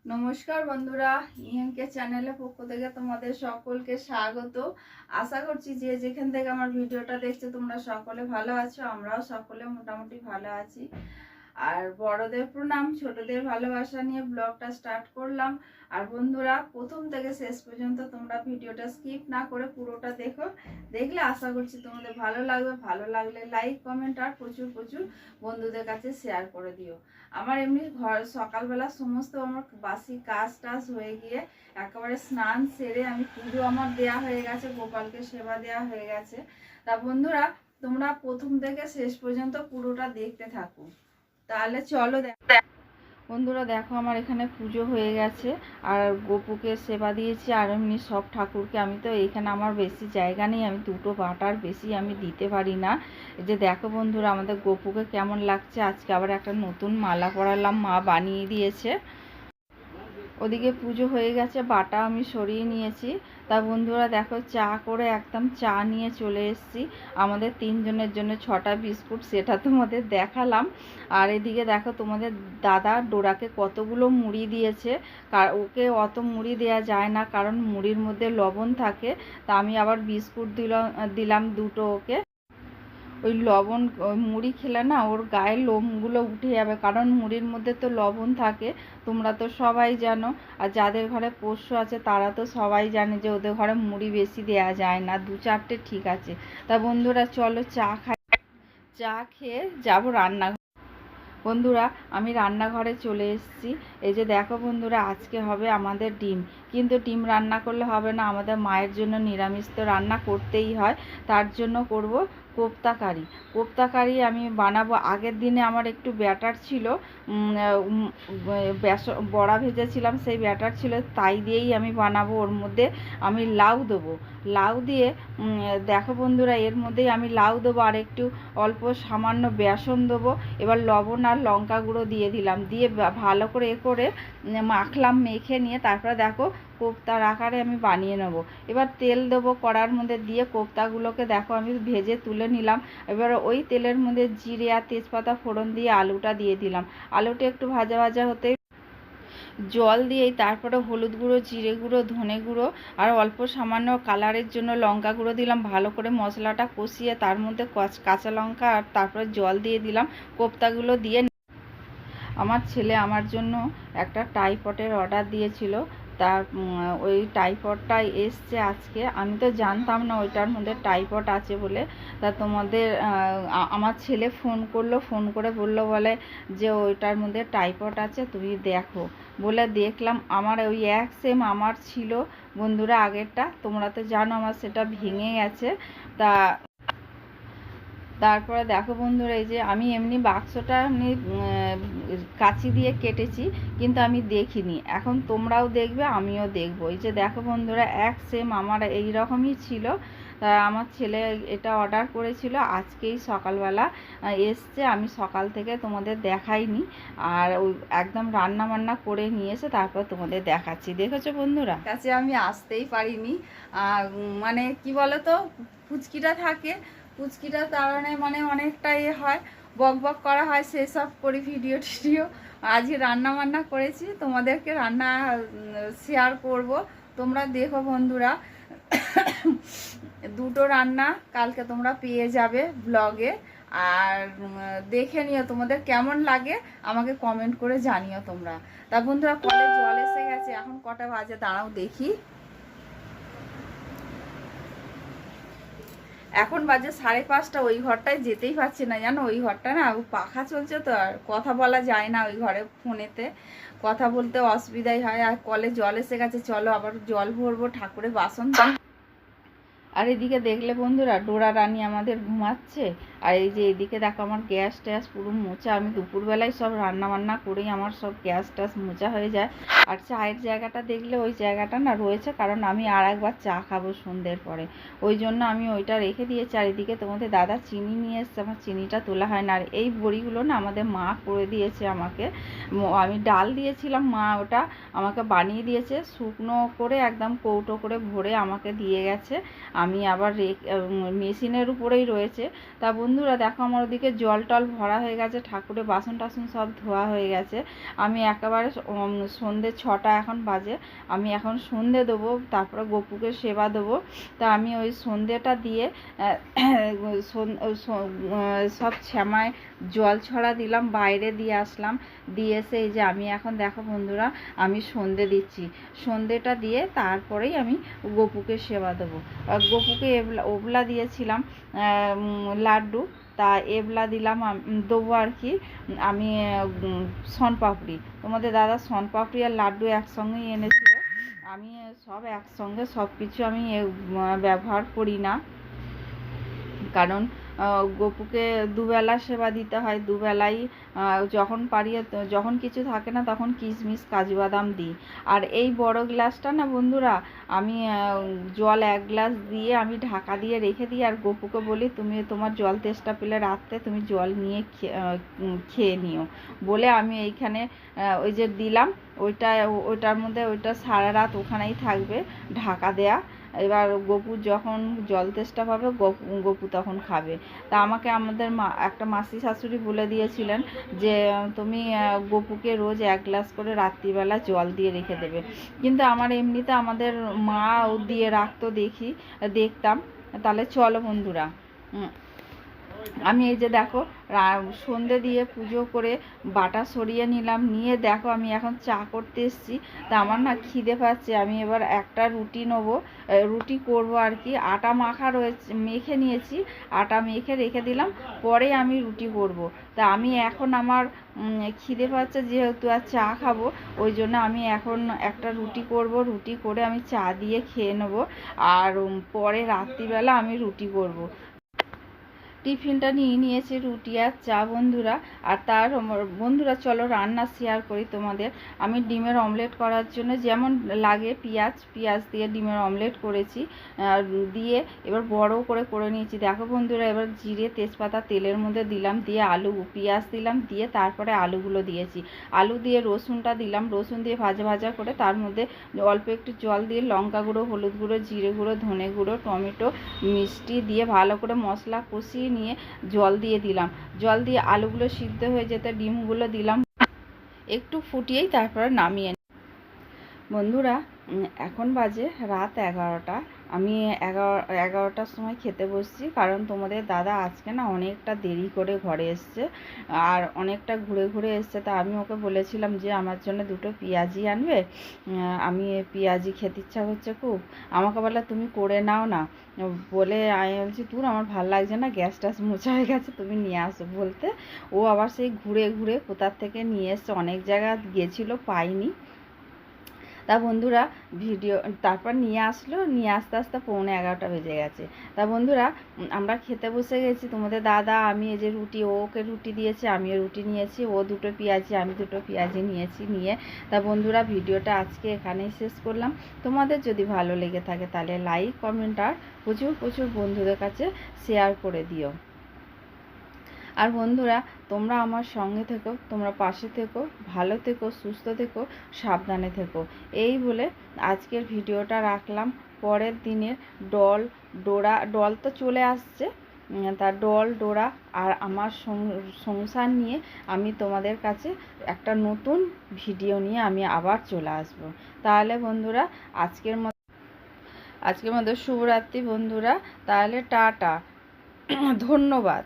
নমস্কার বন্ধুরা, ইএমকে চ্যানেলের পক্ষ থেকে তোমাদের সকলকে স্বাগত। আশা করছি যে যেখান থেকে আমার ভিডিওটা দেখছো তোমরা সকলে ভালো আছো। আমরাও সকলে মোটামুটি ভালো আছি। আর বড়দের প্রণাম, ছোটদের ভালোবাসা নিয়ে ব্লগটা স্টার্ট করলাম। আর বন্ধুরা, প্রথম থেকে শেষ পর্যন্ত তোমরা ভিডিওটা স্কিপ না করে পুরোটা দেখো। দেখলে আশা করছি তোমাদের ভালো লাগবে। ভালো লাগলে লাইক, কমেন্ট আর প্রচুর প্রচুর বন্ধুদের কাছে শেয়ার করে দিও। আমার এমনি ঘর সকালবেলা সমস্ত আমার বাসি কাজ টাজ হয়ে গিয়ে একেবারে স্নান সেরে আমি পুজো আমার দেয়া হয়ে গেছে, গোপালকে সেবা দেয়া হয়ে গেছে। তা বন্ধুরা, তোমরা প্রথম থেকে শেষ পর্যন্ত পুরোটা দেখতে থাকো। তাহলে চলো বন্ধুরা, দেখো আমার এখানে পুজো হয়ে গেছে আর গোপুকে সেবা দিয়েছি। আর এমনি সব ঠাকুরকে, আমি তো এখানে আমার বেশি জায়গা নেই, আমি দুটো বাটার বেশি আমি দিতে পারি না। এই যে দেখো বন্ধুরা, আমাদের গোপুকে কেমন লাগছে। আজকে আবার একটা নতুন মালা পরালাম, মা বানিয়ে দিয়েছে। ওদিকে পুজো হয়ে গেছে, বাটা আমি সরিয়ে নিয়েছি। তা বন্ধুরা দেখো, চা করে একদম চা নিয়ে চলে এসেছি। আমাদের তিনজনের জন্য 6টা বিস্কুট, সেটা তোমাদের দেখালাম। আর এদিকে দেখো, তোমাদের দাদা ডোরাকে কতগুলো মুড়ি দিয়েছে। ওকে অত মুড়ি দেয়া যায় না, কারণ মুড়ির মধ্যে লবণ থাকে। তা আমি আবার বিস্কুট দিলাম দুটো ওকে। ওই লবণ, ওই মুড়ি খেলে না ওর গায়ের লোমগুলো উঠে যাবে, কারণ মুড়ির মধ্যে তো লবণ থাকে। তোমরা তো সবাই জানো, আর যাদের ঘরে পোষ্য আছে তারা তো সবাই জানে যে ওদের ঘরে মুড়ি বেশি দেয়া যায় না, 2-4টে ঠিক আছে। তা বন্ধুরা চলো চা খাই। চা খেয়ে যাবো রান্না। বন্ধুরা, আমি রান্নাঘরে চলে এসেছি। এই যে দেখো বন্ধুরা, আজকে হবে আমাদের ডিম। কিন্তু ডিম রান্না করলে হবে না, আমাদের মায়ের জন্য নিরামিষ তো রান্না করতেই হয়। তার জন্য করব কোপ্তা কারি। কোপ্তা কারি আমি বানাবো। আগের দিনে আমার একটু ব্যাটার ছিল, বড়া ভেজেছিলাম, সেই ব্যাটার ছিল, তাই দিয়েই আমি বানাবো। ওর মধ্যে আমি লাউ দেবো। লাউ দিয়ে দেখো বন্ধুরা, এর মধ্যেই আমি লাউ দেবো আর একটু অল্প সামান্য বেসন দেবো। এবার লবণ আর লঙ্কা গুঁড়ো দিয়ে দিলাম, দিয়ে ভালো করে মাখলাম। মেখে নিয়ে তারপরে দেখো কোপ্তার আকারে আমি বানিয়ে নেব। এবার তেল দেবো কড়ার মধ্যে, দিয়ে কোপ্তাগুলোকে দেখো আমি ভেজে তুলে নিলাম। এবার ওই তেলের মধ্যে জিরে আর তেজপাতা ফোড়ন দিয়ে আলুটা দিয়ে দিলাম। আলুটা একটু ভাজা ভাজা হতে জল দিয়েই তারপরে হলুদ গুঁড়ো, জিরে গুঁড়ো, ধনে গুঁড়ো আর অল্প সামান্য কালারের জন্য লঙ্কা গুঁড়ো দিলাম। ভালো করে মশলাটা কষিয়ে তার মধ্যে কাঁচা লঙ্কা আর তারপরে জল দিয়ে দিলাম। কোপ্তাগুলো দিয়ে আমার ছেলে আমার জন্য একটা টাইপটের অর্ডার দিয়েছিল। তার ওই টাইপটটাই এসছে আজকে। আমি তো জানতাম না ওইটার মধ্যে টাইপট আছে বলে। তা তোমাদের আমার ছেলে ফোন করলো, ফোন করে বলে যে ওইটার মধ্যে টাইপট আছে, তুমি দেখো। বলে দেখলাম, আমার ওই এক সেম আমার ছিল বন্ধুরা আগেরটা। তোমরা তো জানো আমার সেটা ভেঙে গেছে। তা তারপরে দেখো বন্ধুরা, এই যে আমি এমনি বাক্সটা এমনি কাঁচি দিয়ে কেটেছি, কিন্তু আমি দেখিনি। এখন তোমরাও দেখবে, আমিও দেখব। এই যে দেখো বন্ধুরা, এক সেম আমার এই রকমই ছিল। আমার ছেলে এটা অর্ডার করেছিল, আজকেই সকালবেলা এসছে। আমি সকাল থেকে তোমাদের দেখাইনি। আর ওই একদম রান্না বান্না করে নিয়ে এসে তারপর তোমাদের দেখাচ্ছি। দেখেছো বন্ধুরা, কাছে আমি আসতেই পারিনি। মানে কি বলো তো, পুচকিটা থাকে, পুচকিটার কারণে মানে অনেকটা হয়, বক বক করা হয়, সেসব করি ভিডিও টিডিও। আজকে রান্না বান্না করেছি, তোমাদেরকে রান্না শেয়ার করব, তোমরা দেখো বন্ধুরা। দুটো রান্না কালকে তোমরা পেয়ে যাবে ব্লগে। আর দেখে নিও, তোমাদের কেমন লাগে আমাকে কমেন্ট করে জানিও তোমরা। তা বন্ধুরা, কলে জল এসে গেছে। এখন কটা বাজে দাঁড়াও দেখি। এখন বাজে 5:30। ওই ঘরটায় যেতেই পারছি না, জানো। ওই ঘরটা না পাখা চলছে তো, আর কথা বলা যায় না ওই ঘরে। ফোনেতে কথা বলতে অসুবিধাই হয়। আর কলে জল এসে গেছে, চলো আবার জল ভরবো, ঠাকুরের বাসন। আর এদিকে দেখলে বন্ধুরা, ডোরা রানী আমাদের ঘুমাচ্ছে। আর এই যে এদিকে দেখো আমার গ্যাস ট্যাস পুরো মোচা। আমি দুপুরবেলায় সব রান্না বান্না করেই আমার সব গ্যাস ট্যাস মোচা হয়ে যায়। আর চায়ের জায়গাটা দেখলে ওই জায়গাটা না রয়েছে, কারণ আমি আর একবার চা খাবো সন্ধ্যের পরে, ওই জন্য আমি ওইটা রেখে দিয়েছি। চারিদিকে তোমাদের দাদা চিনি নিয়ে এসছে, আমার চিনিটা তোলা হয় না। আর এই বড়িগুলো না আমাদের মা করে দিয়েছে আমাকে। আমি ডাল দিয়েছিলাম, মা ওটা আমাকে বানিয়ে দিয়েছে, শুকনো করে একদম কৌটো করে ভরে আমাকে দিয়ে গেছে। আমি আবার মেশিনের উপরেই রয়েছে। তা বন্ধু বন্ধুরা দেখো আমার ওদিকে জল টল ভরা হয়ে গেছে, ঠাকুরের বাসন টাসন সব ধোয়া হয়ে গেছে। আমি একেবারে সন্ধ্যে 6টা এখন বাজে, আমি এখন সন্ধে দেবো, তারপরে গপুকে সেবা দেবো। তা আমি ওই সন্ধেটা দিয়ে সব শ্যামায় জল ছড়া দিলাম, বাইরে দিয়ে আসলাম, দিয়ে এসে এই যে আমি এখন দেখো বন্ধুরা আমি সন্ধে দিচ্ছি। সন্ধেটা দিয়ে তারপরেই আমি গপুকে সেবা দেবো। গপুকে ওবলা দিয়েছিলাম লাড্ডু, তা এবলা দিলাম দেবো আর কি আমি শনপাপড়ি। তোমাদের দাদা শনপাপড়ি আর লাড্ডু একসঙ্গেই এনেছিল। আমি সব একসঙ্গে সব কিছু আমি ব্যবহার করি না, কারণ গপুকে দুবেলা সেবা দিতে হয়, দুবেলাই যখন পারি, যখন কিছু থাকে না তখন কিশমিশ কাজু বাদাম দিই। আর এই বড় গ্লাসটা না বন্ধুরা আমি জল 1 গ্লাস দিয়ে আমি ঢাকা দিয়ে রেখে দিই, আর গপুকে বলি তুমি তোমার জল তেষ্টা পেলে রাত্রে তুমি জল নিয়ে খেয়ে নিও বলে আমি এইখানে ওই যে দিলাম, ওইটার মধ্যে ওইটা সারা রাত ওখানেই থাকবে ঢাকা দেয়া। এবার গপু যখন জল তেষ্টা পাবে গপু তখন খাবে। তা আমাকে আমাদের একটা মাসি শাশুড়ি বলে দিয়েছিলেন যে তুমি গপুকে রোজ 1 গ্লাস করে রাত্রিবেলা জল দিয়ে রেখে দেবে। কিন্তু আমার এমনিতে আমাদের মা দিয়ে রাখতো দেখতাম। তাহলে চলো বন্ধুরা, আমি এই যে দেখো সন্ধে দিয়ে পুজো করে বাটা সরিয়ে নিলাম, নিয়ে দেখো আমি এখন চা করতে এসেছি। তা আমার না খিদে পাচ্ছে, আমি এবার একটা রুটি নেবো, রুটি করব আর কি। আটা মাখা রয়েছে, মেখে নিয়েছি, আটা মেখে রেখে দিলাম, পরে আমি রুটি করব। তা আমি এখন আমার খিদে পাচ্ছে যেহেতু আর চা খাবো, ওই জন্য আমি এখন একটা রুটি করব, রুটি করে আমি চা দিয়ে খেয়ে নেবো, আর পরে রাত্রিবেলা আমি রুটি করব। টিফিনটা নিয়ে নিয়েছি রুটি আর চা বন্ধুরা। আর তার বন্ধুরা চলো রান্না শেয়ার করি তোমাদের। আমি ডিমের অমলেট করার জন্য যেমন লাগে পেঁয়াজ দিয়ে ডিমের অমলেট করেছি, দিয়ে এবার বড় করে নিয়েছি। দেখো বন্ধুরা এবার জিরে তেজপাতা তেলের মধ্যে দিলাম, দিয়ে আলু পেঁয়াজ দিলাম, দিয়ে তারপরে আলুগুলো দিয়েছি। আলু দিয়ে রসুনটা দিলাম, রসুন দিয়ে ভাজা করে তার মধ্যে অল্প একটু জল দিয়ে লঙ্কা গুঁড়ো, হলুদ গুঁড়ো, জিরে গুঁড়ো, ধনে গুঁড়ো, টমেটো, মিষ্টি দিয়ে ভালো করে মশলা কষিয়ে নিয়ে জল দিয়ে দিলাম। জল দিয়ে আলুগুলো সিদ্ধ হয়ে যেতে ডিমগুলো দিলাম, একটু ফুটিয়েই তারপরে নামিয়ে। বন্ধুরা এখন বাজে রাত 11টা, আমি 11টার সময় খেতে বসছি, কারণ তোমাদের দাদা আজকে না অনেকটা দেরি করে ঘরে এসছে আর অনেকটা ঘুরে এসছে। তা আমি ওকে বলেছিলাম যে আমার জন্য 2টো পেঁয়াজি আনবে, আমি পেঁয়াজি খেতে ইচ্ছা করছে খুব। আমাকে বলে তুমি করে নাও না, বলে আমি বলছি দূর আমার ভালো লাগছে না, গ্যাস ট্যাস মোছা হয়ে গেছে, তুমি নিয়ে আসো বলতে ও আবার সেই ঘুরে কোথার থেকে নিয়ে এসছে, অনেক জায়গা গেছিলো পাইনি। তা বন্ধুরা ভিডিও তারপর নিয়ে আসলো, নিয়ে আস্তে 11:15 বেজে গেছে। তা বন্ধুরা আমরা খেতে বসে গেছি, তোমাদের দাদা আমি এই যে রুটি, ওকে রুটি দিয়েছে, আমিও রুটি নিয়েছি, ও 2টো পেঁয়াজি, আমি 2টো পেঁয়াজি নিয়েছি। তা বন্ধুরা ভিডিওটা আজকে এখানেই শেষ করলাম। তোমাদের যদি ভালো লেগে থাকে তাহলে লাইক কমেন্ট আর প্রচুর বন্ধুদের কাছে শেয়ার করে দিও। আর বন্ধুরা তোমরা আমার সঙ্গে থেকো, তোমরা পাশে থেকো, ভালো থেকো, সুস্থ থেকো, সাবধানে থেকো, এই বলে আজকের ভিডিওটা রাখলাম। পরের দিনের ডল তো চলে আসছে, তা ডোরা আর আমার সংসার নিয়ে আমি তোমাদের কাছে একটা নতুন ভিডিও নিয়ে আমি আবার চলে আসব। তাহলে বন্ধুরা আজকের মতো শুভরাত্রি বন্ধুরা, তাহলে টাটা, ধন্যবাদ।